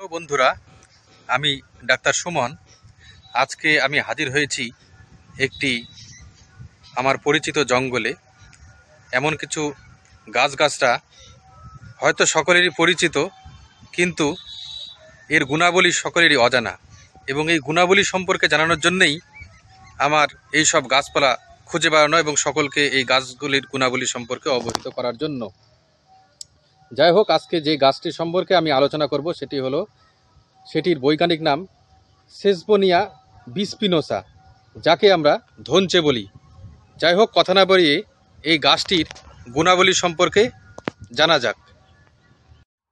Hello বন্ধুরা, আমি doctor Suman. আজকে আমি হাজির হয়েছি একটি আমার পরিচিত জঙ্গলে। এমন কিছু গাছগাছরা হয়তো সকলেরই পরিচিত, কিন্তু এর গুণাবলী সকলেরই অজানা, এবং এই গুণাবলী সম্পর্কে জানানোর জন্যেই আমার এই সব গাছপালা খুঁজে বেড়ানো এবং সকলকে এই গাছগুলির গুণাবলী সম্পর্কে অবহিত করার জন্য। যাই হোক, আজকে যে গাছটি সম্পর্কে আমি আলোচনা করব সেটির বৈজ্ঞানিক নাম সেসবোনিয়া বিস্পিনোসা, যাকে আমরা ধনচে বলি। যাই হোক, কথা না বাড়িয়ে এই গাছটির গুণাবলী সম্পর্কে জানা যাক।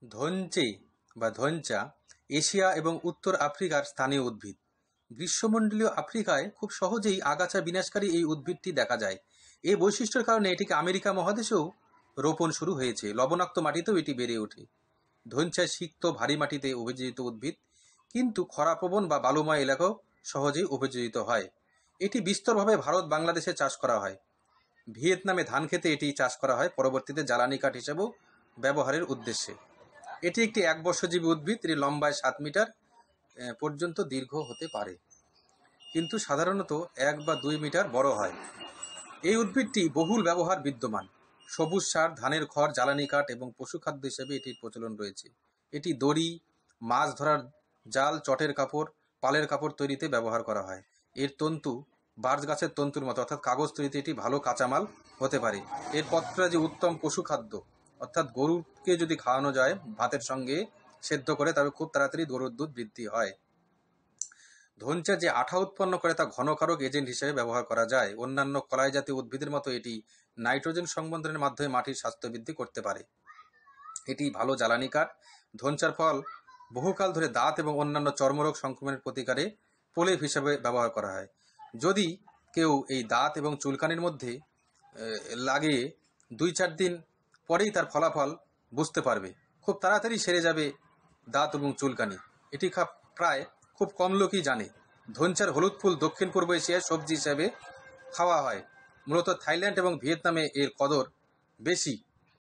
ধনচে বা ধনচা এশিয়া এবং উত্তর আফ্রিকার স্থানীয় উদ্ভিদ। গ্রীষ্মমণ্ডলীয় আফ্রিকায় খুব সহজেই আগাছা বিনাশকারী এই উদ্ভিদটি দেখা যায়। এই বৈশিষ্ট্যের কারণে এটিকে আমেরিকা মহাদেশেও রোপণ শুরু হয়েছে। লবণাক্ত মাটিতেও এটি বেড়ে ওঠে। ধনচা সিক্ত ভারী মাটিতে অভিযোজিত উদ্ভিদ, কিন্তু খরাপ্রবণ বা বালুময় এলাকাও সহজেই অভিযোজিত হয়। এটি বিস্তরভাবে ভারত বাংলাদেশে চাষ করা হয়। ভিয়েতনামে ধান খেতে এটি চাষ করা হয়, পরবর্তীতে জ্বালানি কাঠ হিসেবেও ব্যবহারের উদ্দেশ্যে। এটি একটি একবর্ষজীবী উদ্ভিদ। এটি লম্বায় 7 মিটার পর্যন্ত দীর্ঘ হতে পারে, কিন্তু সাধারণত 1 বা 2 মিটার বড় হয়। এই উদ্ভিদটি বহুল ব্যবহার বিদ্যমান। সবুজ সার, ধানের খড়, জ্বালানি কাঠ এবং পশুখাদ্য হিসেবে এটির প্রচলন রয়েছে। এটি দড়ি, মাছ ধরার জাল, চটের কাপড়, পালের কাপড় তৈরিতে ব্যবহার করা হয়। এর তন্তু বার্চ গাছের তন্তুর মতো, অর্থাৎ কাগজ তৈরিতে এটি ভালো কাঁচামাল হতে পারে। এর পত্ররাজি উত্তম পশুখাদ্য, অর্থাৎ গরুকে যদি খাওয়ানো যায় ভাতের সঙ্গে সেদ্ধ করে, তবে খুব তাড়াতাড়ি গরুর দুধ বৃদ্ধি হয়। ধনচা যে আঠা উৎপন্ন করে তা ঘনকারক এজেন্ট হিসেবে ব্যবহার করা যায়। অন্যান্য কলাই জাতীয় উদ্ভিদের মতো এটি নাইট্রোজেন সংবন্ধনের মাধ্যমে মাটির স্বাস্থ্য বৃদ্ধি করতে পারে। এটি ভালো জ্বালানি কাঠ। ধনচার ফল বহুকাল ধরে দাঁত এবং অন্যান্য চর্মরোগ সংক্রমণের প্রতিকারে প্রলেপ হিসেবে ব্যবহার করা হয়। যদি কেউ এই দাঁত এবং চুলকানির মধ্যে লাগিয়ে 2-4 দিন পরেই তার ফলাফল বুঝতে পারবে। খুব তাড়াতাড়ি সেরে যাবে দাঁত এবং চুলকানি। এটি প্রায় খুব কম লোকই জানে। ধনচার হলুদ ফুল দক্ষিণ পূর্ব এশিয়ায় সবজি হিসেবে খাওয়া হয়। মূলত থাইল্যান্ড এবং ভিয়েতনামে এর কদর বেশি।